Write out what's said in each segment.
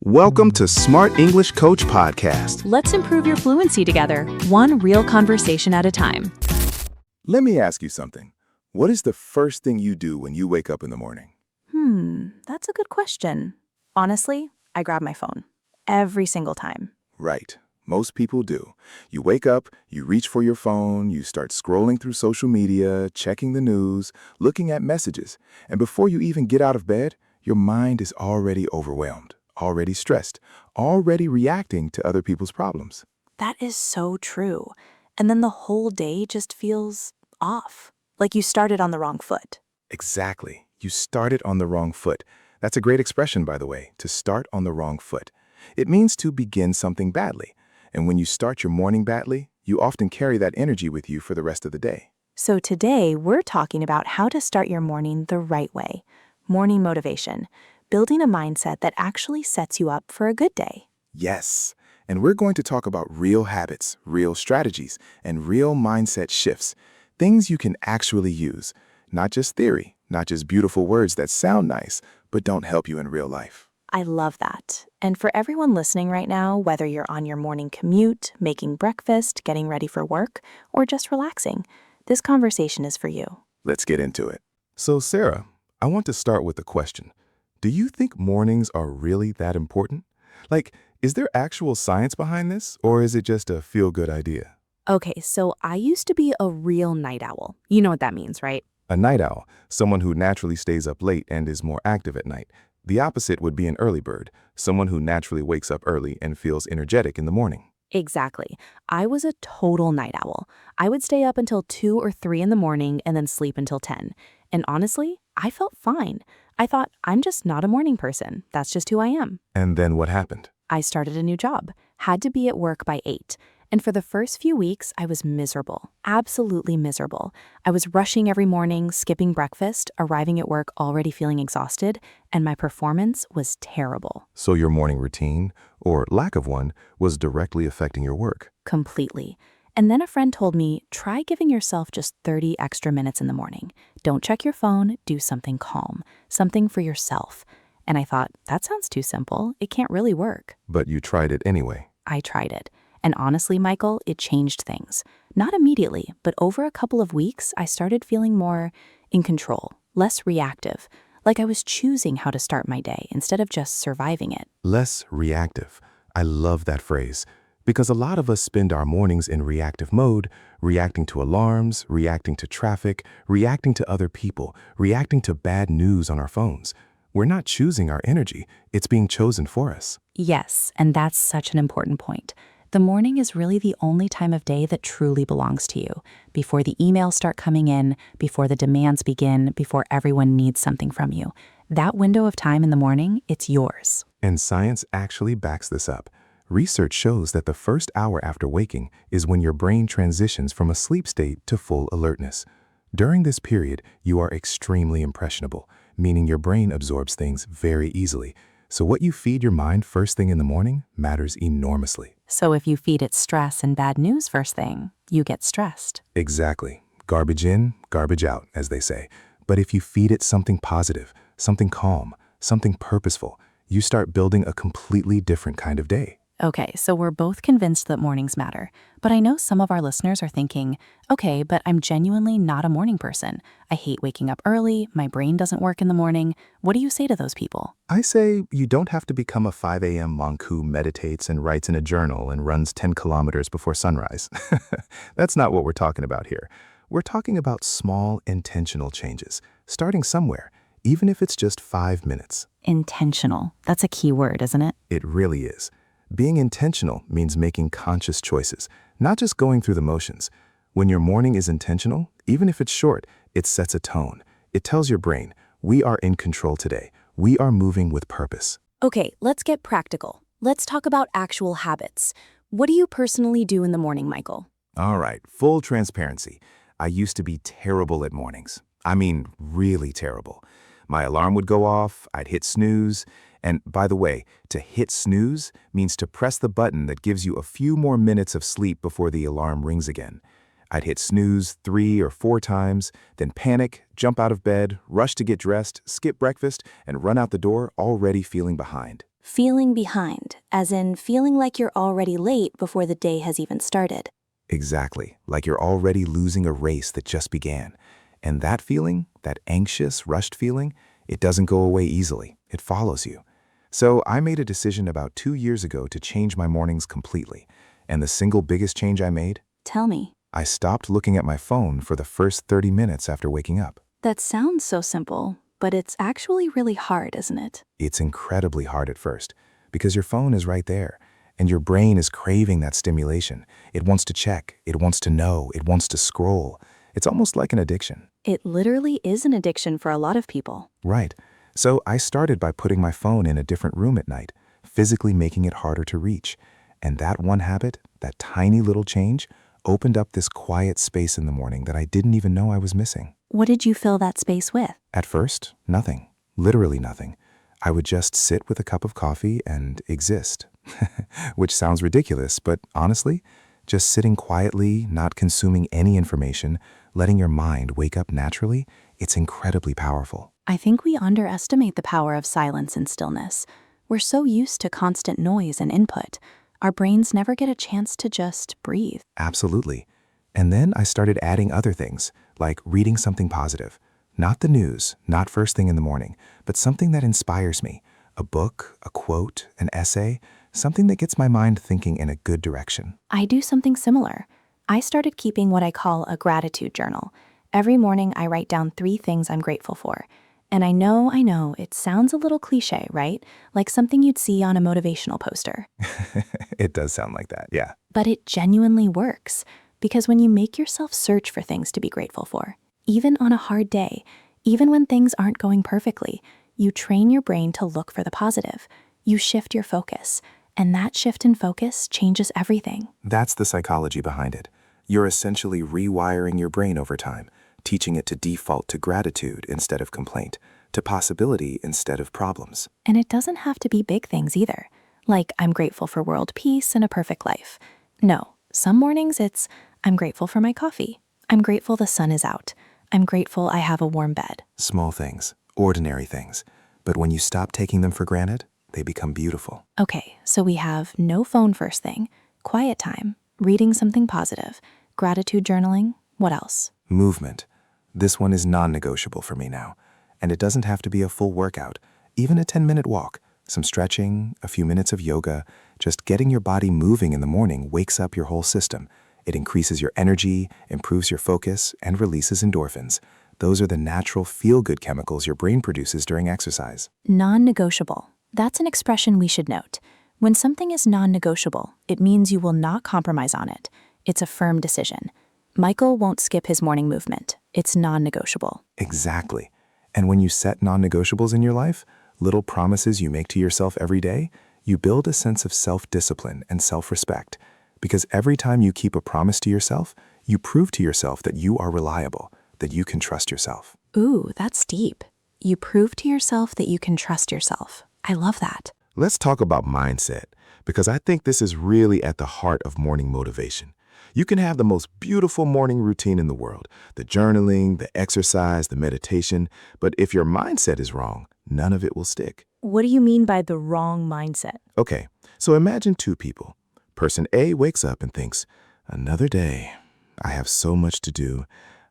Welcome to Smart English Coach Podcast. Let's improve your fluency together, one real conversation at a time. Let me ask you something. What is the first thing you do when you wake up in the morning? That's a good question. Honestly, I grab my phone. Every single time. Right. Most people do. You wake up, you reach for your phone, you start scrolling through social media, checking the news, looking at messages, and before you even get out of bed, your mind is already overwhelmed, already stressed, already reacting to other people's problems. That is so true. And then the whole day just feels off. Like you started on the wrong foot. Exactly. You started on the wrong foot. That's a great expression, by the way, to start on the wrong foot. It means to begin something badly. And when you start your morning badly, you often carry that energy with you for the rest of the day. So today, we're talking about how to start your morning the right way. Morning motivation. Building a mindset that actually sets you up for a good day. Yes. And we're going to talk about real habits, real strategies, and real mindset shifts. Things you can actually use. Not just theory, not just beautiful words that sound nice, but don't help you in real life. I love that. And for everyone listening right now, whether you're on your morning commute, making breakfast, getting ready for work, or just relaxing, this conversation is for you. Let's get into it. So, Sarah, I want to start with a question. Do you think mornings are really that important? Like, is there actual science behind this, or is it just a feel-good idea? Okay, so I used to be a real night owl. You know what that means, right? A night owl, someone who naturally stays up late and is more active at night. The opposite would be an early bird, someone who naturally wakes up early and feels energetic in the morning. Exactly. I was a total night owl. I would stay up until 2 or 3 in the morning and then sleep until 10. And honestly, I felt fine. I thought, I'm just not a morning person. That's just who I am. And then what happened? I started a new job, had to be at work by 8. And for the first few weeks, I was miserable, absolutely miserable. I was rushing every morning, skipping breakfast, arriving at work already feeling exhausted, and my performance was terrible. So your morning routine, or lack of one, was directly affecting your work. Completely. And then a friend told me, try giving yourself just 30 extra minutes in the morning. Don't check your phone, do something calm, something for yourself. And I thought, that sounds too simple. It can't really work. But you tried it anyway. I tried it. And honestly, Michael, it changed things. Not immediately, but over a couple of weeks, I started feeling more in control, less reactive, like I was choosing how to start my day instead of just surviving it. Less reactive. I love that phrase. Because a lot of us spend our mornings in reactive mode, reacting to alarms, reacting to traffic, reacting to other people, reacting to bad news on our phones. We're not choosing our energy, it's being chosen for us. Yes, and that's such an important point. The morning is really the only time of day that truly belongs to you. Before the emails start coming in, before the demands begin, before everyone needs something from you. That window of time in the morning, it's yours. And science actually backs this up. Research shows that the first hour after waking is when your brain transitions from a sleep state to full alertness. During this period, you are extremely impressionable, meaning your brain absorbs things very easily. So what you feed your mind first thing in the morning matters enormously. So if you feed it stress and bad news first thing, you get stressed. Exactly. Garbage in, garbage out, as they say. But if you feed it something positive, something calm, something purposeful, you start building a completely different kind of day. Okay, so we're both convinced that mornings matter. But I know some of our listeners are thinking, okay, but I'm genuinely not a morning person. I hate waking up early, my brain doesn't work in the morning. What do you say to those people? I say you don't have to become a 5 a.m. monk who meditates and writes in a journal and runs 10 kilometers before sunrise. That's not what we're talking about here. We're talking about small, intentional changes, starting somewhere, even if it's just 5 minutes. Intentional. That's a key word, isn't it? It really is. Being intentional means making conscious choices, not just going through the motions. When your morning is intentional, even if it's short, it sets a tone. It tells your brain, we are in control today. We are moving with purpose. Okay, let's get practical. Let's talk about actual habits. What do you personally do in the morning, Michael? All right, full transparency. I used to be terrible at mornings. I mean, really terrible. My alarm would go off, I'd hit snooze. And by the way, to hit snooze means to press the button that gives you a few more minutes of sleep before the alarm rings again. I'd hit snooze 3 or 4 times, then panic, jump out of bed, rush to get dressed, skip breakfast, and run out the door already feeling behind. Feeling behind, as in feeling like you're already late before the day has even started. Exactly, like you're already losing a race that just began. And that feeling, that anxious, rushed feeling, it doesn't go away easily. It follows you. So I made a decision about 2 years ago to change my mornings completely. And the single biggest change I made? Tell me. I stopped looking at my phone for the first 30 minutes after waking up. That sounds so simple, but it's actually really hard, isn't it? It's incredibly hard at first, because your phone is right there, and your brain is craving that stimulation. It wants to check, it wants to know, it wants to scroll. It's almost like an addiction. It literally is an addiction for a lot of people. Right. So I started by putting my phone in a different room at night, physically making it harder to reach. And that one habit, that tiny little change, opened up this quiet space in the morning that I didn't even know I was missing. What did you fill that space with? At first, nothing. Literally nothing. I would just sit with a cup of coffee and exist. Which sounds ridiculous, but honestly, just sitting quietly, not consuming any information, letting your mind wake up naturally, it's incredibly powerful. I think we underestimate the power of silence and stillness. We're so used to constant noise and input. Our brains never get a chance to just breathe. Absolutely. And then I started adding other things, like reading something positive. Not the news, not first thing in the morning, but something that inspires me. A book, a quote, an essay, something that gets my mind thinking in a good direction. I do something similar. I started keeping what I call a gratitude journal. Every morning I write down 3 things I'm grateful for. And I know, it sounds a little cliche, right? Like something you'd see on a motivational poster. It does sound like that, yeah. But it genuinely works. Because when you make yourself search for things to be grateful for, even on a hard day, even when things aren't going perfectly, you train your brain to look for the positive. You shift your focus. And that shift in focus changes everything. That's the psychology behind it. You're essentially rewiring your brain over time, teaching it to default to gratitude instead of complaint, to possibility instead of problems. And it doesn't have to be big things either. Like, I'm grateful for world peace and a perfect life. No, some mornings it's, I'm grateful for my coffee. I'm grateful the sun is out. I'm grateful I have a warm bed. Small things, ordinary things. But when you stop taking them for granted, they become beautiful. Okay, so we have no phone first thing, quiet time, reading something positive, gratitude journaling, what else? Movement. This one is non-negotiable for me now. And it doesn't have to be a full workout, even a 10-minute walk, some stretching, a few minutes of yoga. Just getting your body moving in the morning wakes up your whole system. It increases your energy, improves your focus, and releases endorphins. Those are the natural feel-good chemicals your brain produces during exercise. Non-negotiable. That's an expression we should note. When something is non-negotiable, it means you will not compromise on it. It's a firm decision. Michael won't skip his morning movement. It's non-negotiable. Exactly. And when you set non-negotiables in your life, little promises you make to yourself every day, you build a sense of self-discipline and self-respect. Because every time you keep a promise to yourself, you prove to yourself that you are reliable, that you can trust yourself. Ooh, that's deep. You prove to yourself that you can trust yourself. I love that. Let's talk about mindset, because I think this is really at the heart of morning motivation. You can have the most beautiful morning routine in the world, the journaling, the exercise, the meditation, but if your mindset is wrong, none of it will stick. What do you mean by the wrong mindset? Okay, so imagine 2 people. Person A wakes up and thinks, another day. I have so much to do.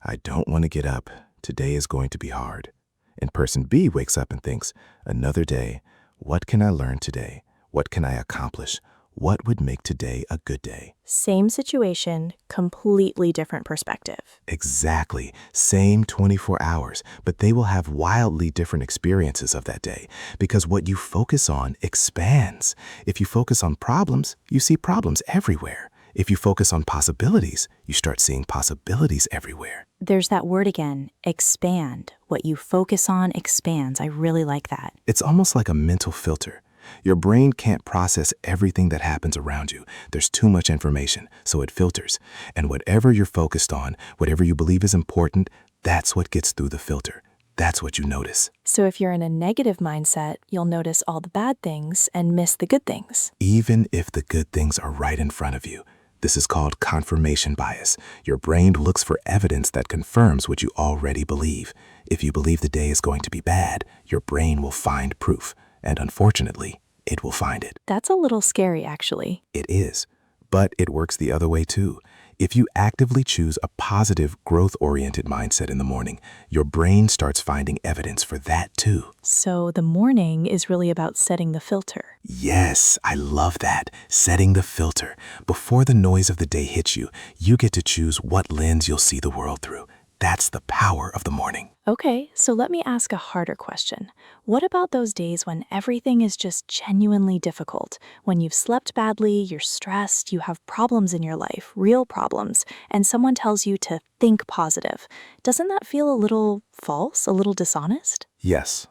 I don't want to get up. Today is going to be hard. And person B wakes up and thinks, another day. What can I learn today? What can I accomplish? What would make today a good day? Same situation, completely different perspective. Exactly. Same 24 hours, but they will have wildly different experiences of that day because what you focus on expands. If you focus on problems, you see problems everywhere. If you focus on possibilities, you start seeing possibilities everywhere. There's that word again, expand. What you focus on expands. I really like that. It's almost like a mental filter. Your brain can't process everything that happens around you. There's too much information, so it filters. And whatever you're focused on, whatever you believe is important, that's what gets through the filter. That's what you notice. So if you're in a negative mindset, you'll notice all the bad things and miss the good things. Even if the good things are right in front of you. This is called confirmation bias. Your brain looks for evidence that confirms what you already believe. If you believe the day is going to be bad, your brain will find proof. And unfortunately, it will find it. That's a little scary, actually. It is, but it works the other way too. If you actively choose a positive, growth-oriented mindset in the morning, your brain starts finding evidence for that too. So the morning is really about setting the filter. Yes, I love that. Setting the filter. Before the noise of the day hits you, you get to choose what lens you'll see the world through. That's the power of the morning. Okay, so let me ask a harder question. What about those days when everything is just genuinely difficult? When you've slept badly, you're stressed, you have problems in your life, real problems, and someone tells you to think positive. Doesn't that feel a little false, a little dishonest? Yes,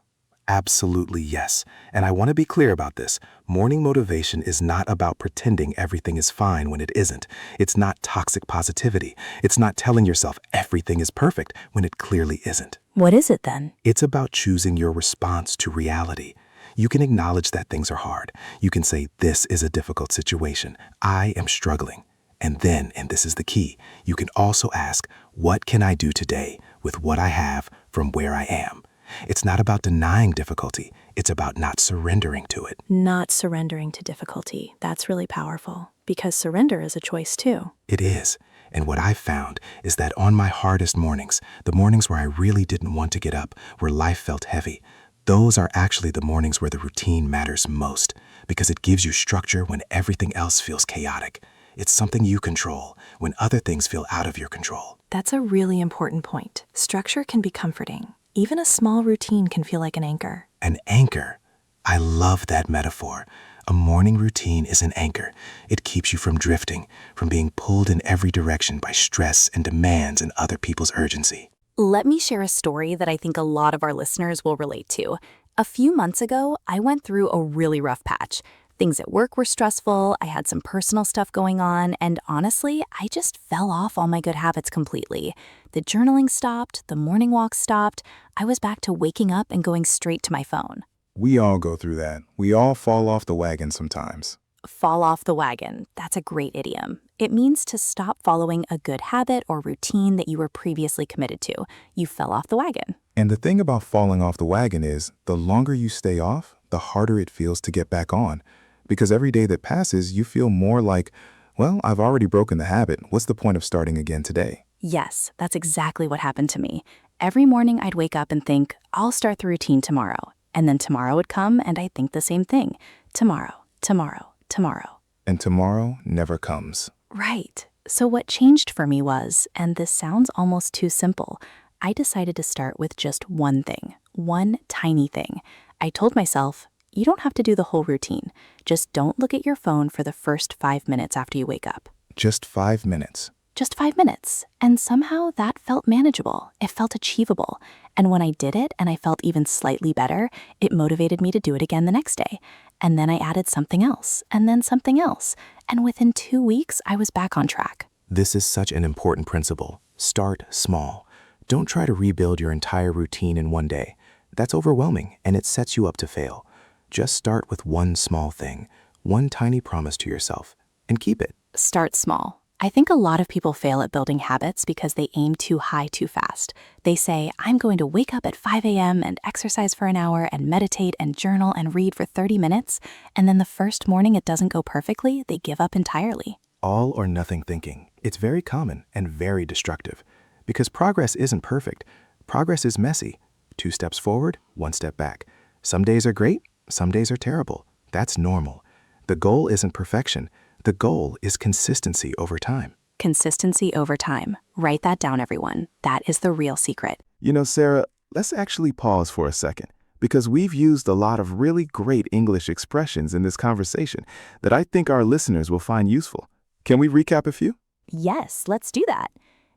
absolutely yes. And I want to be clear about this. Morning motivation is not about pretending everything is fine when it isn't. It's not toxic positivity. It's not telling yourself everything is perfect when it clearly isn't. What is it then? It's about choosing your response to reality. You can acknowledge that things are hard. You can say, this is a difficult situation. I am struggling. And then, and this is the key, you can also ask, what can I do today with what I have from where I am? It's not about denying difficulty. It's about not surrendering to it. Not surrendering to difficulty. That's really powerful, because surrender is a choice too. It is. And what I've found is that on my hardest mornings, the mornings where I really didn't want to get up, where life felt heavy, those are actually the mornings where the routine matters most, because it gives you structure when everything else feels chaotic. It's something you control when other things feel out of your control. That's a really important point. Structure can be comforting. Even a small routine can feel like an anchor. An anchor. I love that metaphor. A morning routine is an anchor. It keeps you from drifting, from being pulled in every direction by stress and demands and other people's urgency. Let me share a story that I think a lot of our listeners will relate to. A few months ago, I went through a really rough patch. Things at work were stressful, I had some personal stuff going on, and honestly, I just fell off all my good habits completely. The journaling stopped, the morning walks stopped. I was back to waking up and going straight to my phone. We all go through that. We all fall off the wagon sometimes. Fall off the wagon. That's a great idiom. It means to stop following a good habit or routine that you were previously committed to. You fell off the wagon. And the thing about falling off the wagon is, the longer you stay off, the harder it feels to get back on. Because every day that passes, you feel more like, well, I've already broken the habit. What's the point of starting again today? Yes, that's exactly what happened to me. Every morning I'd wake up and think, I'll start the routine tomorrow. And then tomorrow would come and I'd think the same thing. Tomorrow, tomorrow, tomorrow. And tomorrow never comes. Right. So what changed for me was, and this sounds almost too simple, I decided to start with just one thing, one tiny thing. I told myself, you don't have to do the whole routine. Just don't look at your phone for the first 5 minutes after you wake up. Just 5 minutes. Just 5 minutes. And somehow that felt manageable. It felt achievable. And when I did it and I felt even slightly better, it motivated me to do it again the next day. And then I added something else, and then something else. And within 2 weeks, I was back on track. This is such an important principle. Start small. Don't try to rebuild your entire routine in one day. That's overwhelming, and it sets you up to fail. Just start with one small thing, one tiny promise to yourself, and keep it. Start small. I think a lot of people fail at building habits because they aim too high too fast. They say, I'm going to wake up at 5 a.m. and exercise for an hour and meditate and journal and read for 30 minutes, and then the first morning it doesn't go perfectly, they give up entirely. All or nothing thinking. It's very common and very destructive. Because progress isn't perfect. Progress is messy. 2 steps forward, 1 step back. Some days are great, some days are terrible. That's normal. The goal isn't perfection. The goal is consistency over time. Consistency over time. Write that down, everyone. That is the real secret. You know, Sarah, let's actually pause for a second, because we've used a lot of really great English expressions in this conversation that I think our listeners will find useful. Can we recap a few? Yes, let's do that.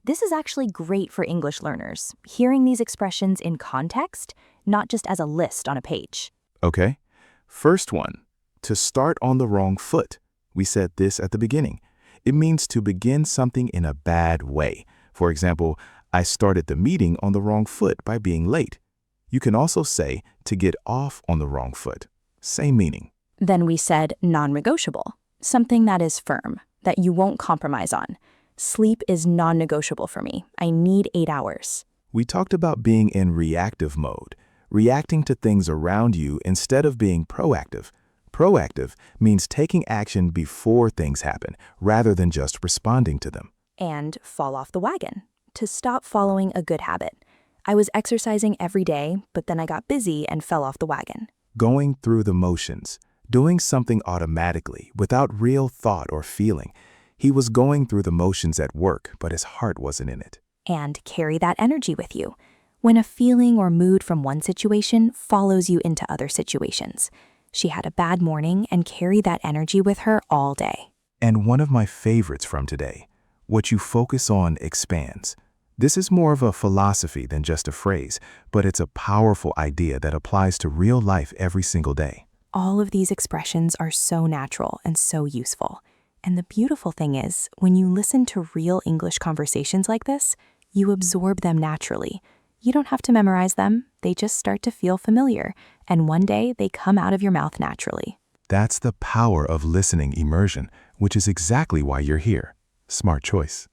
This is actually great for English learners, hearing these expressions in context, not just as a list on a page. Okay. First one, to start on the wrong foot. We said this at the beginning. It means to begin something in a bad way. For example, I started the meeting on the wrong foot by being late. You can also say to get off on the wrong foot. Same meaning. Then we said non-negotiable, something that is firm, that you won't compromise on. Sleep is non-negotiable for me. I need 8 hours. We talked about being in reactive mode, reacting to things around you instead of being proactive. Proactive means taking action before things happen, rather than just responding to them. And fall off the wagon, to stop following a good habit. I was exercising every day, but then I got busy and fell off the wagon. Going through the motions, doing something automatically, without real thought or feeling. He was going through the motions at work, but his heart wasn't in it. And carry that energy with you. When a feeling or mood from one situation follows you into other situations. She had a bad morning and carried that energy with her all day. And one of my favorites from today, what you focus on expands. This is more of a philosophy than just a phrase, but it's a powerful idea that applies to real life every single day. All of these expressions are so natural and so useful. And the beautiful thing is, when you listen to real English conversations like this, you absorb them naturally. You don't have to memorize them, they just start to feel familiar, and one day they come out of your mouth naturally. That's the power of listening immersion, which is exactly why you're here. Smart choice.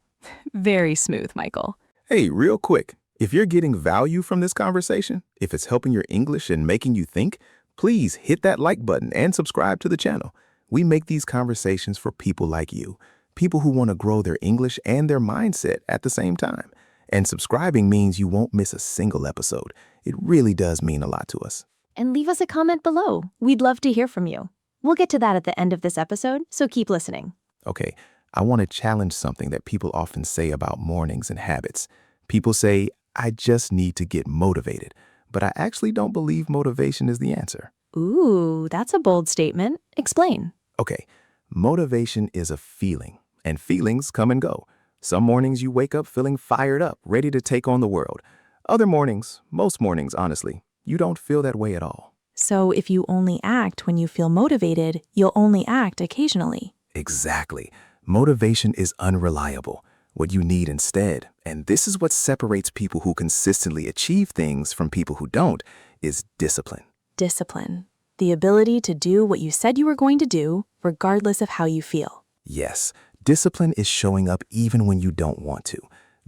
Very smooth, Michael. Hey, real quick, if you're getting value from this conversation, if it's helping your English and making you think, please hit that like button and subscribe to the channel. We make these conversations for people like you, people who want to grow their English and their mindset at the same time. And subscribing means you won't miss a single episode. It really does mean a lot to us. And leave us a comment below. We'd love to hear from you. We'll get to that at the end of this episode, so keep listening. Okay, I want to challenge something that people often say about mornings and habits. People say, I just need to get motivated, but I actually don't believe motivation is the answer. Ooh, that's a bold statement. Explain. Okay, motivation is a feeling, and feelings come and go. Some mornings you wake up feeling fired up, ready to take on the world. Other mornings, most mornings honestly, you don't feel that way at all. So if you only act when you feel motivated, you'll only act occasionally. Exactly. Motivation is unreliable. What you need instead, and this is what separates people who consistently achieve things from people who don't, is discipline. Discipline. The ability to do what you said you were going to do, regardless of how you feel. Yes, discipline is showing up even when you don't want to.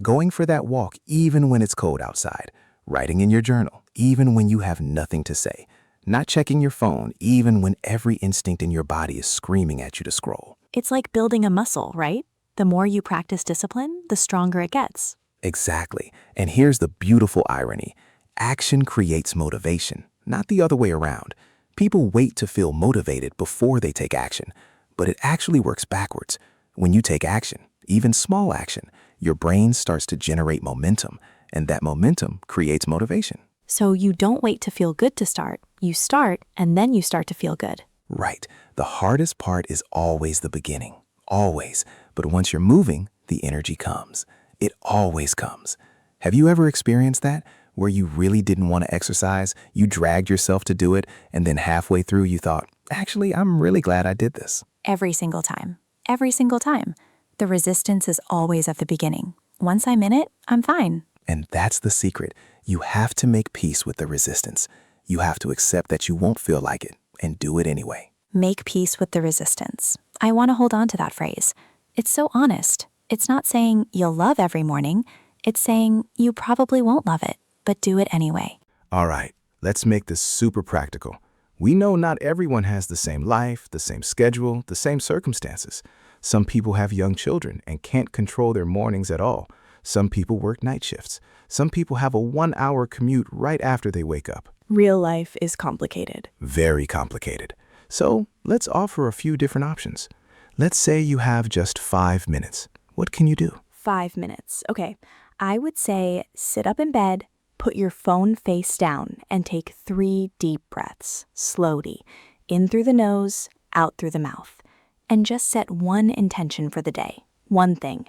Going for that walk even when it's cold outside. Writing in your journal even when you have nothing to say. Not checking your phone even when every instinct in your body is screaming at you to scroll. It's like building a muscle, right? The more you practice discipline, the stronger it gets. Exactly. And here's the beautiful irony. Action creates motivation, not the other way around. People wait to feel motivated before they take action, but it actually works backwards. When you take action, even small action, your brain starts to generate momentum, and that momentum creates motivation. So you don't wait to feel good to start. You start, and then you start to feel good. Right. The hardest part is always the beginning. Always. But once you're moving, the energy comes. It always comes. Have you ever experienced that? Where you really didn't want to exercise, you dragged yourself to do it, and then halfway through you thought, actually, I'm really glad I did this. Every single time. Every single time. The resistance is always at the beginning. Once I'm in it, I'm fine. And that's the secret. You have to make peace with the resistance. You have to accept that you won't feel like it and do it anyway. Make peace with the resistance. I want to hold on to that phrase. It's so honest. It's not saying you'll love every morning. It's saying you probably won't love it, but do it anyway. All right, let's make this super practical. We know not everyone has the same life, the same schedule, the same circumstances. Some people have young children and can't control their mornings at all. Some people work night shifts. Some people have a 1-hour commute right after they wake up. Real life is complicated. Very complicated. So let's offer a few different options. Let's say you have just 5 minutes. What can you do? 5 minutes. Okay. I would say sit up in bed, put your phone face down, and take 3 deep breaths, slowly, in through the nose, out through the mouth. And just set one intention for the day. One thing.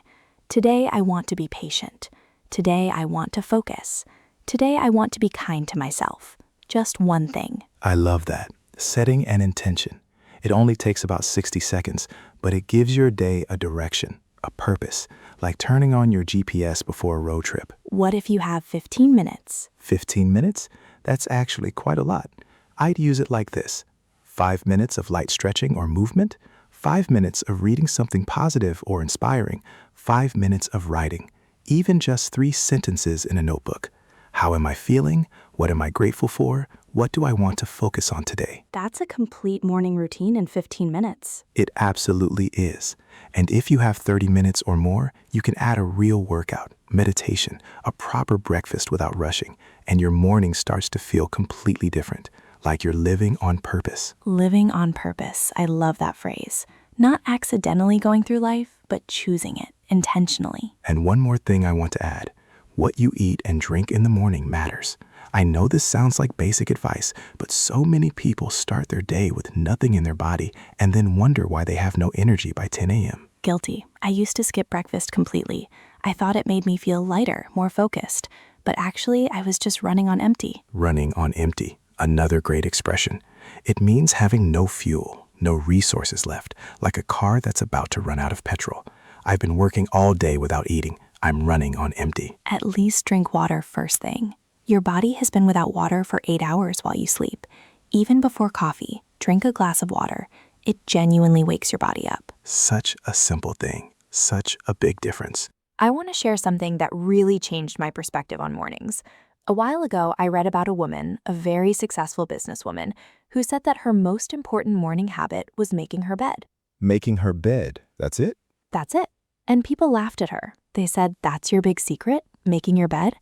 Today I want to be patient. Today I want to focus. Today I want to be kind to myself. Just one thing. I love that. Setting an intention. It only takes about 60 seconds, but it gives your day a direction, a purpose, like turning on your GPS before a road trip. What if you have 15 minutes? 15 minutes? That's actually quite a lot. I'd use it like this. 5 minutes of light stretching or movement, 5 minutes of reading something positive or inspiring, 5 minutes of writing, even just 3 sentences in a notebook. How am I feeling? What am I grateful for? What do I want to focus on today? That's a complete morning routine in 15 minutes. It absolutely is. And if you have 30 minutes or more, you can add a real workout, meditation, a proper breakfast without rushing, and your morning starts to feel completely different, like you're living on purpose. Living on purpose. I love that phrase. Not accidentally going through life, but choosing it intentionally. And one more thing I want to add. What you eat and drink in the morning matters. I know this sounds like basic advice, but so many people start their day with nothing in their body and then wonder why they have no energy by 10 a.m. Guilty. I used to skip breakfast completely. I thought it made me feel lighter, more focused. But actually, I was just running on empty. Running on empty. Another great expression. It means having no fuel, no resources left, like a car that's about to run out of petrol. I've been working all day without eating. I'm running on empty. At least drink water first thing. Your body has been without water for 8 hours while you sleep. Even before coffee, drink a glass of water. It genuinely wakes your body up. Such a simple thing. Such a big difference. I want to share something that really changed my perspective on mornings. A while ago, I read about a woman, a very successful businesswoman, who said that her most important morning habit was making her bed. Making her bed, that's it? That's it. And people laughed at her. They said, "That's your big secret, making your bed?"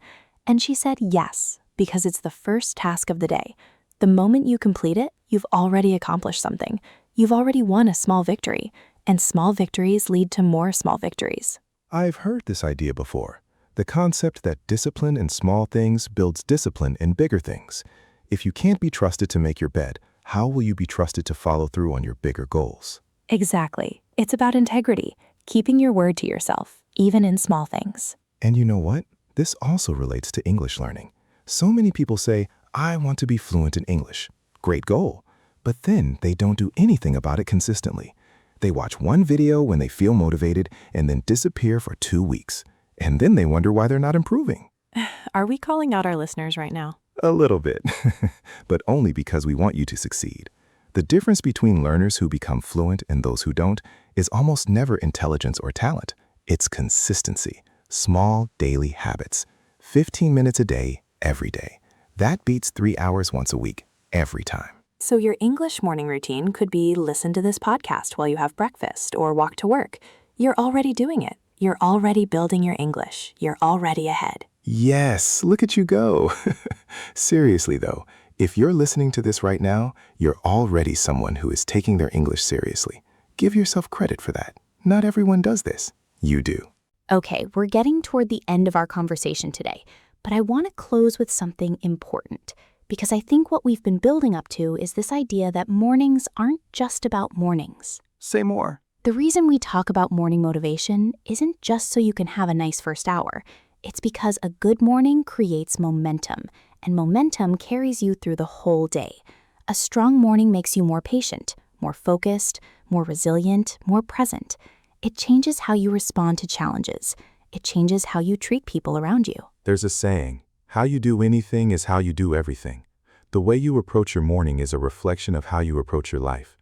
And she said yes, because it's the first task of the day. The moment you complete it, you've already accomplished something. You've already won a small victory, and small victories lead to more small victories. I've heard this idea before. The concept that discipline in small things builds discipline in bigger things. If you can't be trusted to make your bed, how will you be trusted to follow through on your bigger goals? Exactly. It's about integrity, keeping your word to yourself, even in small things. And you know what? This also relates to English learning. So many people say, I want to be fluent in English. Great goal. But then they don't do anything about it consistently. They watch one video when they feel motivated and then disappear for 2 weeks. And then they wonder why they're not improving. Are we calling out our listeners right now? A little bit, but only because we want you to succeed. The difference between learners who become fluent and those who don't is almost never intelligence or talent. It's consistency. Small daily habits. 15 minutes a day, every day. That beats 3 hours once a week, every time. So your English morning routine could be listen to this podcast while you have breakfast or walk to work. You're already doing it. You're already building your English. You're already ahead. Yes, look at you go. Seriously though, if you're listening to this right now, you're already someone who is taking their English seriously. Give yourself credit for that. Not everyone does this. You do. Okay, we're getting toward the end of our conversation today, but I want to close with something important, because I think what we've been building up to is this idea that mornings aren't just about mornings. Say more. The reason we talk about morning motivation isn't just so you can have a nice first hour. It's because a good morning creates momentum, and momentum carries you through the whole day. A strong morning makes you more patient, more focused, more resilient, more present. It changes how you respond to challenges. It changes how you treat people around you. There's a saying, how you do anything is how you do everything. The way you approach your morning is a reflection of how you approach your life.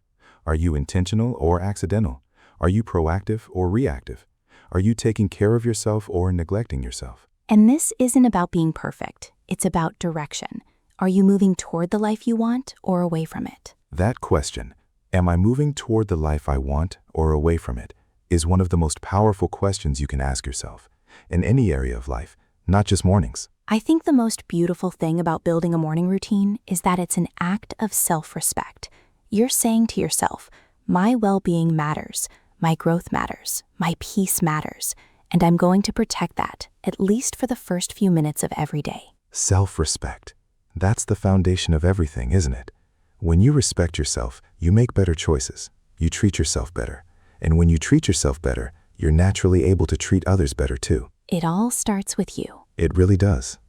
Are you intentional or accidental? Are you proactive or reactive? Are you taking care of yourself or neglecting yourself? And this isn't about being perfect. It's about direction. Are you moving toward the life you want or away from it? That question, am I moving toward the life I want or away from it, is one of the most powerful questions you can ask yourself in any area of life, not just mornings. I think the most beautiful thing about building a morning routine is that it's an act of self-respect. You're saying to yourself, my well-being matters, my growth matters, my peace matters, and I'm going to protect that, at least for the first few minutes of every day. Self-respect. That's the foundation of everything, isn't it? When you respect yourself, you make better choices. You treat yourself better. And when you treat yourself better, you're naturally able to treat others better too. It all starts with you. It really does.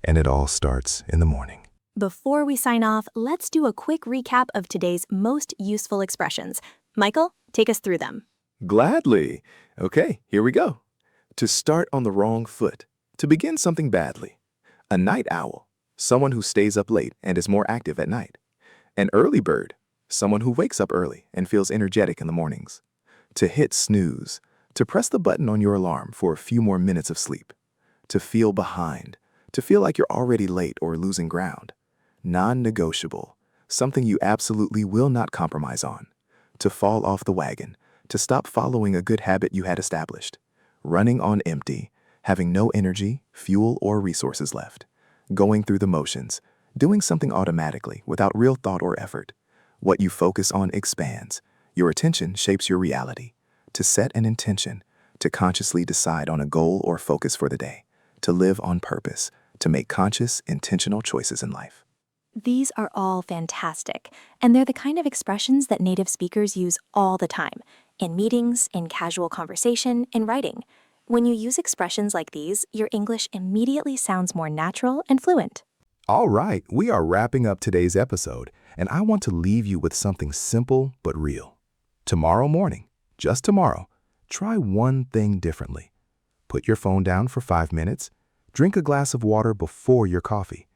And it all starts in the morning. Before we sign off, let's do a quick recap of today's most useful expressions. Michael, take us through them. Gladly. Okay, here we go. To start on the wrong foot. To begin something badly. A night owl. Someone who stays up late and is more active at night. An early bird. Someone who wakes up early and feels energetic in the mornings. To hit snooze. To press the button on your alarm for a few more minutes of sleep. To feel behind. To feel like you're already late or losing ground. Non-negotiable, something you absolutely will not compromise on. To fall off the wagon, to stop following a good habit you had established. Running on empty, having no energy, fuel, or resources left. Going through the motions, doing something automatically without real thought or effort. What you focus on expands. Your attention shapes your reality. To set an intention, to consciously decide on a goal or focus for the day. To live on purpose, to make conscious, intentional choices in life. These are all fantastic, and they're the kind of expressions that native speakers use all the time, in meetings, in casual conversation, in writing. When you use expressions like these, your English immediately sounds more natural and fluent. All right, we are wrapping up today's episode, and I want to leave you with something simple but real. Tomorrow morning, just tomorrow, try one thing differently. Put your phone down for 5 minutes. Drink a glass of water before your coffee.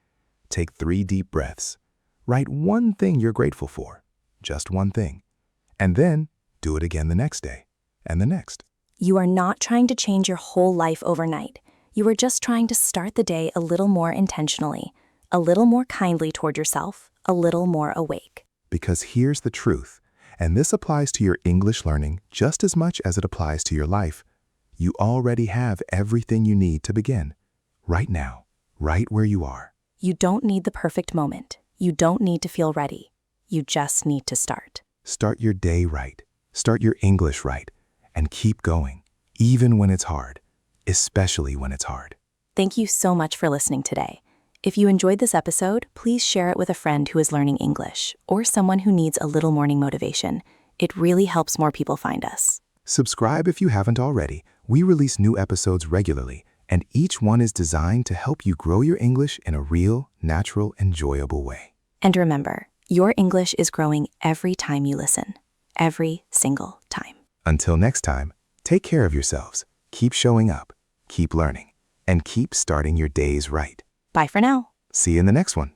Take 3 deep breaths. Write one thing you're grateful for, just one thing. And then do it again the next day, and the next. You are not trying to change your whole life overnight. You are just trying to start the day a little more intentionally, a little more kindly toward yourself, a little more awake. Because here's the truth, and this applies to your English learning just as much as it applies to your life. You already have everything you need to begin, right now, right where you are. You don't need the perfect moment. You don't need to feel ready. You just need to start. Start your day right. Start your English right. And keep going, even when it's hard, especially when it's hard. Thank you so much for listening today. If you enjoyed this episode, please share it with a friend who is learning English or someone who needs a little morning motivation. It really helps more people find us. Subscribe if you haven't already. We release new episodes regularly, and each one is designed to help you grow your English in a real, natural, enjoyable way. And remember, your English is growing every time you listen. Every single time. Until next time, take care of yourselves, keep showing up, keep learning, and keep starting your days right. Bye for now. See you in the next one.